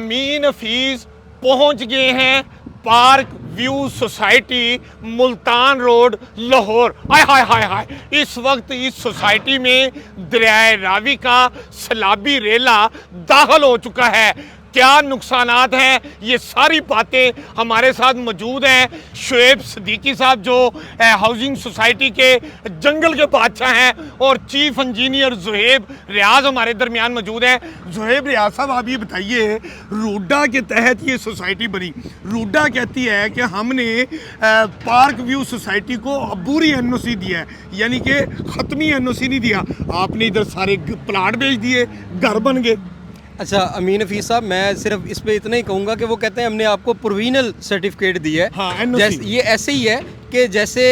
امین حفیظ پہنچ گئے ہیں park view society Multan road Lahore. ہائے ہائے ہائے ہائے اس وقت اس سوسائٹی میں دریائے راوی کا سیلابی ریلا داخل ہو چکا ہے. کیا نقصانات ہیں یہ ساری باتیں ہمارے ساتھ موجود ہیں. شعیب صدیقی صاحب جو ہاؤسنگ سوسائٹی کے جنگل کے بادشاہ ہیں اور چیف انجینئر زہیب ریاض ہمارے درمیان موجود ہیں. زہیب ریاض صاحب آپ یہ بتائیے روڈا کے تحت یہ سوسائٹی بنی. روڈا کہتی ہے کہ ہم نے پارک ویو سوسائٹی کو عبوری این او سی دیا ہے, یعنی کہ ختمی این او سی نہیں دیا. آپ نے ادھر سارے پلاٹ بیچ دیے, گھر بن گئے. اچھا امین حفیظ صاحب میں صرف اس پہ اتنا ہی کہوں گا کہ وہ کہتے ہیں ہم نے آپ کو پرووینل سرٹیفکیٹ دی ہے. یہ ایسے ہی ہے کہ جیسے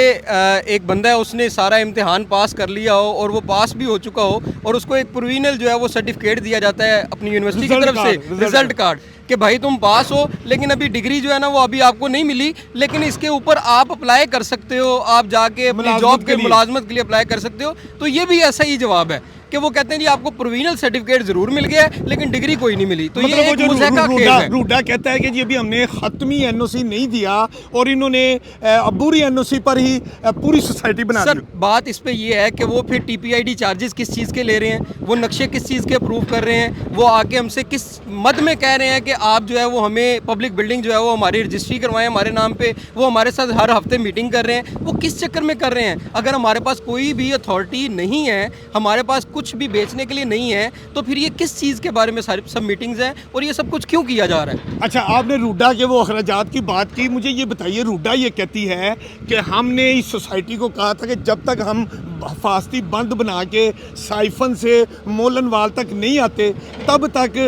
ایک بندہ ہے اس نے سارا امتحان پاس کر لیا ہو اور وہ پاس بھی ہو چکا ہو اور اس کو ایک پرووینل جو ہے وہ سرٹیفکیٹ دیا جاتا ہے اپنی یونیورسٹی کی طرف سے, رزلٹ کارڈ, کہ بھائی تم پاس ہو لیکن ابھی ڈگری جو ہے نا وہ ابھی آپ کو نہیں ملی, لیکن اس کے اوپر آپ اپلائی کر سکتے ہو, آپ جا کے اپنی جاب کے ملازمت کے لیے اپلائی کر سکتے ہو. تو یہ بھی ایسا ہی جواب ہے کہ وہ کہتے ہیں جی آپ کو پرووینل سرٹیفکیٹ ضرور مل گیا ہے لیکن ڈگری کوئی نہیں ملی. تو یہ ایک مضحکہ کھیل ہے. روڈا کہتا ہے کہ جی ابھی ہم نے ختمی این او سی نہیں دیا اور انہوں نے عبوری این او سی پر ہی پوری سوسائٹی بنا دی. سر بات اس پہ یہ ہے کہ وہ پھر T P I D charges کس چیز کے لے رہے ہیں, وہ نقشے کس چیز کے اپروو کر رہے ہیں, وہ آ کے ہم سے کس مد میں کہہ رہے ہیں کہ آپ جو ہے وہ ہمیں پبلک بلڈنگ جو ہے وہ ہماری رجسٹری کروائیں ہمارے نام پہ, وہ ہمارے ساتھ ہر ہفتے میٹنگ کر رہے ہیں. وہ کس چکر میں کر رہے ہیں؟ اگر ہمارے پاس کوئی بھی اتھارٹی نہیں ہے, ہمارے پاس کچھ بھی بیچنے کے لیے نہیں ہے, تو پھر یہ کس چیز کے بارے میں سب میٹنگز ہیں اور یہ سب کچھ کیوں کیا جا رہا ہے؟ اچھا آپ نے روڈا کے وہ اخراجات کی بات کی, مجھے یہ بتائیے روڈا یہ کہتی ہے کہ ہم نے اس سوسائٹی کو کہا تھا کہ جب تک ہم حفاظتی بند بنا کے سائفن سے مولن وال تک نہیں آتے تب تک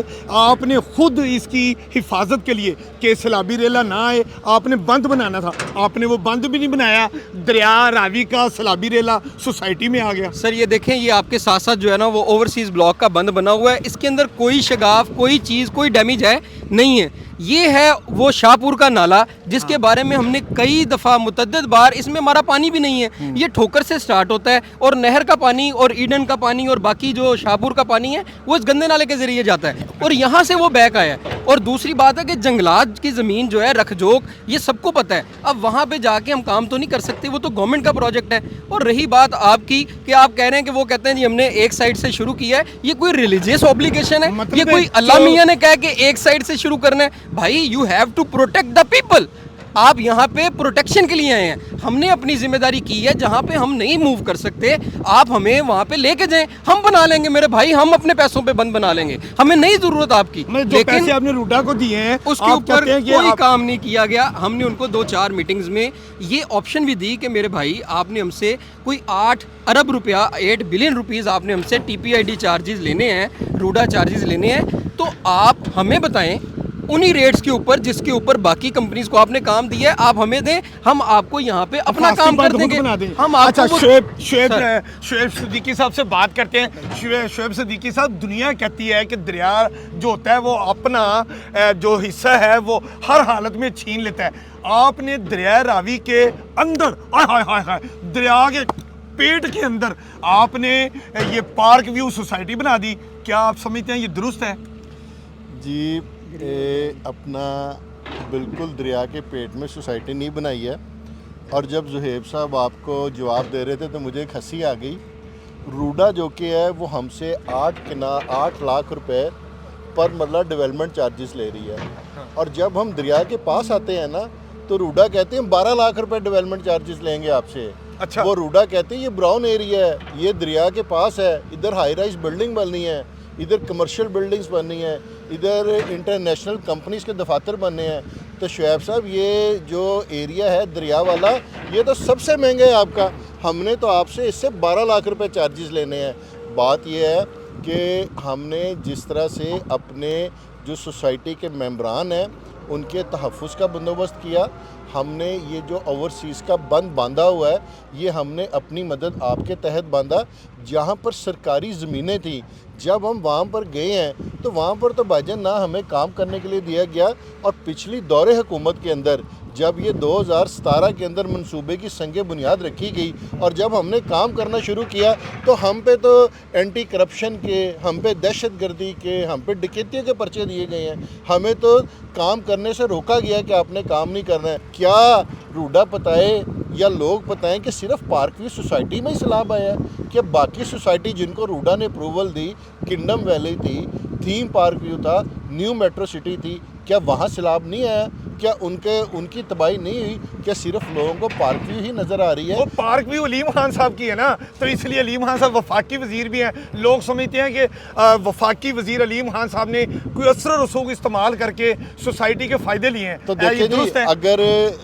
آپ نے خود اس کی حفاظت کے لیے کہ سیلابی ریلا نہ آئے آپ نے بند بنانا تھا. آپ نے وہ بند بھی نہیں بنایا, دریا راوی کا سیلابی ریلا سوسائٹی میں آ گیا. سر یہ دیکھیں یہ آپ کے ساتھ ساتھ جو ہے نا وہ اوورسیز بلاک کا بند بنا ہوا ہے, اس کے اندر کوئی شگاف کوئی چیز کوئی ڈیمیج ہے نہیں ہے. یہ ہے وہ شاہپور کا نالا جس کے بارے میں ہم نے کئی دفعہ متعدد بار, اس میں ہمارا پانی بھی نہیں ہے, یہ ٹھوکر سے سٹارٹ ہوتا ہے اور نہر کا پانی اور ایڈن کا پانی اور باقی جو شاہپور کا پانی ہے وہ اس گندے نالے کے ذریعے جاتا ہے اور یہاں سے وہ بیک آیا ہے. اور دوسری بات ہے کہ جنگلات کی زمین جو ہے رکھ جوگ یہ سب کو پتہ ہے, اب وہاں پہ جا کے ہم کام تو نہیں کر سکتے, وہ تو گورنمنٹ کا پروجیکٹ ہے. اور رہی بات آپ کی کہ آپ کہہ رہے ہیں کہ وہ کہتے ہیں جی ہم نے ایک سائڈ سے شروع کیا ہے, یہ کوئی ریلیجیس اوبلیگیشن ہے, یہ کوئی اللہ میاں نے کہا کہ ایک سائڈ سے شروع کرنا ہے؟ بھائی you have to protect the people. آپ یہاں پہ پروٹیکشن کے لیے آئے ہیں, ہم نے اپنی ذمہ داری کی ہے, جہاں پہ ہم نہیں موو کر سکتے آپ ہمیں وہاں پہ لے کے جائیں, ہم بنا لیں گے میرے بھائی, ہم اپنے پیسوں پہ بند بنا لیں گے, ہمیں نہیں ضرورت آپ کی. جو پیسے آپ نے روڈا کو دیے ہیں اس کے اوپر کوئی کام نہیں کیا گیا. ہم نے ان کو 2-4 میٹنگز میں یہ آپشن بھی دی کہ میرے بھائی آپ نے ہم سے کوئی 8 ارب روپیہ 8 بلین روپیز آپ نے ہم سے T P I D charges لینے ہیں, روڈا چارجز لینے ہیں, تو آپ ہمیں بتائیں انہی ریٹس کے اوپر جس کے اوپر باقی کمپنیز کو آپ نے کام دیا ہے آپ ہمیں دیں, ہم آپ کو یہاں پہ اپنا کام کر دیں گے. ہم اچھا شعیب صدیقی صاحب سے بات کرتے ہیں. شعیب صدیقی صاحب دنیا کہتی ہے کہ دریا جو ہوتا ہے وہ اپنا جو حصہ ہے وہ ہر حالت میں چھین لیتا ہے. آپ نے دریا راوی کے اندر دریا کے پیٹ کے اندر آپ نے یہ پارک ویو سوسائٹی بنا دی, کیا آپ سمجھتے ہیں یہ درست ہے؟ جی اپنا بالکل دریا کے پیٹ میں سوسائٹی نہیں بنائی ہے. اور جب زہیب صاحب آپ کو جواب دے رہے تھے تو مجھے ایک ہنسی آ گئی. روڈا جو کہ ہے وہ ہم سے 8 لاکھ روپے پر مرلہ ڈیولپمنٹ چارجز لے رہی ہے, اور جب ہم دریا کے پاس آتے ہیں نا تو روڈا کہتے ہیں 12 لاکھ روپے ڈیولپمنٹ چارجز لیں گے آپ سے. اچھا وہ روڈا کہتے ہیں یہ براؤن ایریا ہے, یہ دریا کے پاس ہے, ادھر ہائی رائز بلڈنگ بننی ہے, ادھر کمرشل بلڈنگز بننی ہیں, ادھر انٹرنیشنل کمپنیز کے دفاتر بننے ہیں. تو شعیب صاحب یہ جو ایریا ہے دریا والا یہ تو سب سے مہنگا ہے آپ کا, ہم نے تو آپ سے اس سے 12 لاکھ روپے چارجز لینے ہیں. بات یہ ہے کہ ہم نے جس طرح سے اپنے جو سوسائٹی کے ممبران ہیں ان کے تحفظ کا بندوبست کیا, ہم نے یہ جو اوورسیز کا بند باندھا ہوا ہے یہ ہم نے اپنی مدد آپ کے تحت باندھا. جہاں پر سرکاری زمینیں تھیں جب ہم وہاں پر گئے ہیں تو وہاں پر تو بھائی جان نہ ہمیں کام کرنے کے لیے دیا گیا, اور پچھلی دور حکومت کے اندر جب یہ 2017 کے اندر منصوبے کی سنگ بنیاد رکھی گئی اور جب ہم نے کام کرنا شروع کیا تو ہم پہ تو اینٹی کرپشن کے, ہم پہ دہشت گردی کے, ہم پہ ڈکیتیوں کے پرچے دیے گئے ہیں. ہمیں تو کام کرنے سے روکا گیا کہ آپ نے کام نہیں کرنا ہے. کیا روڈا بتائے یا لوگ بتائیں کہ صرف پارک ویو سوسائٹی میں ہی سیلاب آیا ہے کہ باقی سوسائٹی جن کو روڈا نے اپروول دی, کنگڈم ویلی تھی, تھیم پارک ویو تھا, نیو میٹرو سٹی تھی, کیا وہاں سیلاب نہیں آیا؟ کیا ان کی تباہی نہیں ہوئی؟ کیا صرف لوگوں کو پارک ویو ہی نظر آ رہی ہے؟ وہ پارک ویو علیم خان صاحب کی ہے نا, تو اس لیے علیم خان صاحب وفاقی وزیر بھی ہیں. لوگ سمجھتے ہیں کہ وفاقی وزیر علیم خان صاحب نے کوئی اثر و رسوخ استعمال کر کے سوسائٹی کے فائدے لیے ہیں. تو دیکھیں جی, اگر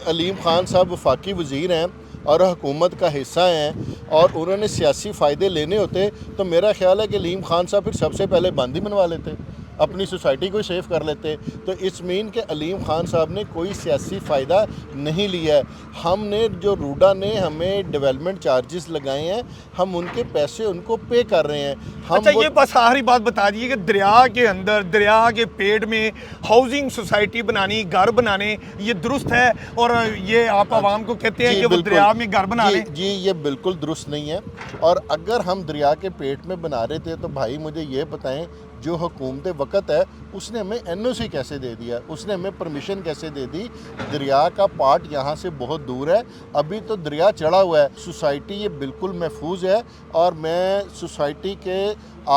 علیم خان صاحب وفاقی وزیر ہیں اور حکومت کا حصہ ہیں اور انہوں نے سیاسی فائدے لینے ہوتے تو میرا خیال ہے کہ علیم خان صاحب پھر سب سے پہلے بند ہی بنوا لیتے, اپنی سوسائٹی کو سیف کر لیتے. تو اس مین کہ علیم خان صاحب نے کوئی سیاسی فائدہ نہیں لیا ہے. ہم نے جو روڈا نے ہمیں ڈیولپمنٹ چارجز لگائے ہیں ہم ان کے پیسے ان کو پے کر رہے ہیں. اچھا یہ بس آخری بات بتا دیجیے کہ دریا کے اندر, دریا کے پیڑ میں ہاؤسنگ سوسائٹی بنانی, گھر بنانے, یہ درست ہے؟ اور یہ آپ عوام کو کہتے ہیں کہ وہ دریا میں گھر بنا لیں. جی یہ بالکل درست نہیں ہے. اور اگر ہم دریا کے پیٹ میں بنا رہے تھے تو بھائی مجھے یہ بتائیں جو حکومت وقت ہے اس نے ہمیں این او سی کیسے دے دیا, اس نے ہمیں پرمیشن کیسے دے دی؟ دریا کا پارٹ یہاں سے بہت دور ہے, ابھی تو دریا چڑھا ہوا ہے. سوسائٹی یہ بالکل محفوظ ہے اور میں سوسائٹی کے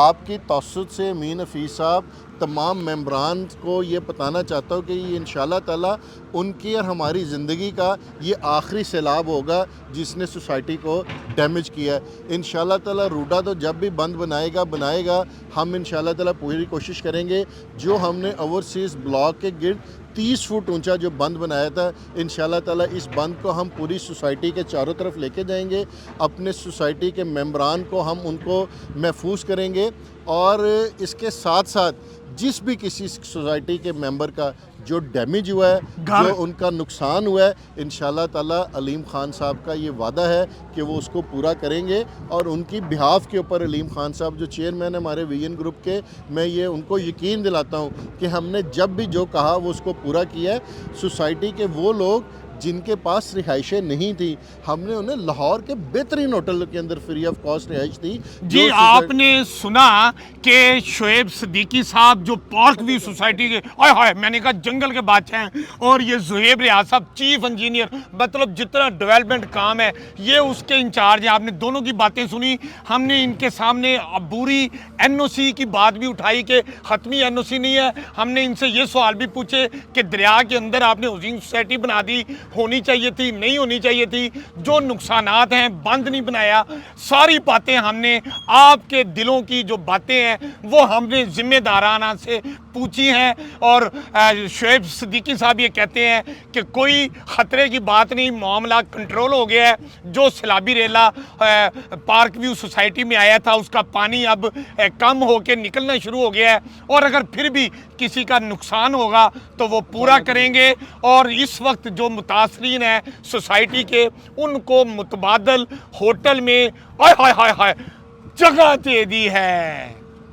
آپ کی توسط سے امین حفیظ صاحب تمام ممبران کو یہ بتانا چاہتا ہوں کہ یہ انشاءاللہ تعالیٰ ان کی اور ہماری زندگی کا یہ آخری سیلاب ہوگا جس نے سوسائٹی کو ڈیمیج کیا ہے. انشاءاللہ تعالیٰ روڈا تو جب بھی بند بنائے گا ہم انشاءاللہ تعالیٰ پوری کوشش کریں گے. جو ہم نے اوورسیز بلاک کے گرد 30 فٹ اونچا جو بند بنایا تھا انشاءاللہ تعالیٰ اس بند کو ہم پوری سوسائٹی کے چاروں طرف لے کے جائیں گے. اپنے سوسائٹی کے ممبران کو ہم ان کو محفوظ کریں گے اور اس کے ساتھ ساتھ جس بھی کسی سوسائٹی کے ممبر کا جو ڈیمیج ہوا ہے, جو ان کا نقصان ہوا ہے, انشاءاللہ تعالیٰ علیم خان صاحب کا یہ وعدہ ہے کہ وہ اس کو پورا کریں گے. اور ان کی بہاف کے اوپر علیم خان صاحب جو چیئرمین ہیں ہمارے وی این گروپ کے, میں یہ ان کو یقین دلاتا ہوں کہ ہم نے جب بھی جو کہا وہ اس کو پورا کیا ہے. سوسائٹی کے وہ لوگ جن کے پاس رہائشیں نہیں تھی ہم نے انہیں لاہور کے بہترین ہوٹل کے اندر فری آف کاسٹ رہائش دی. جی آپ نے سنا کہ شعیب صدیقی صاحب جو پارک ویو سوسائٹی کے میں نے کہا جنگل کے بادشاہ ہیں, اور یہ زہیب ریاض صاحب چیف انجینئر, مطلب جتنا ڈیولپمنٹ کام ہے یہ اس کے انچارج ہیں. آپ نے دونوں کی باتیں سنی. ہم نے ان کے سامنے عبوری این او سی کی بات بھی اٹھائی کہ ختمی این او سی نہیں ہے. ہم نے ان سے یہ سوال بھی پوچھے کہ دریا کے اندر آپ نے ہاؤسنگ سوسائٹی بنا دی, ہونی چاہیے تھی, نہیں ہونی چاہیے تھی, جو نقصانات ہیں بند نہیں بنایا. ساری باتیں ہم نے آپ کے دلوں کی جو باتیں ہیں وہ ہم نے ذمہ دارانہ سے پوچھی ہیں. اور شعیب صدیقی صاحب یہ کہتے ہیں کہ کوئی خطرے کی بات نہیں, معاملہ کنٹرول ہو گیا ہے. جو سیلابی ریلا پارک ویو سوسائٹی میں آیا تھا اس کا پانی اب کم ہو کے نکلنا شروع ہو گیا ہے, اور اگر پھر بھی کسی کا نقصان ہوگا تو وہ پورا کریں گے. اور اس وقت جو متاثرین ہیں سوسائٹی کے ان کو متبادل ہوٹل میں جگہ دے دی ہے.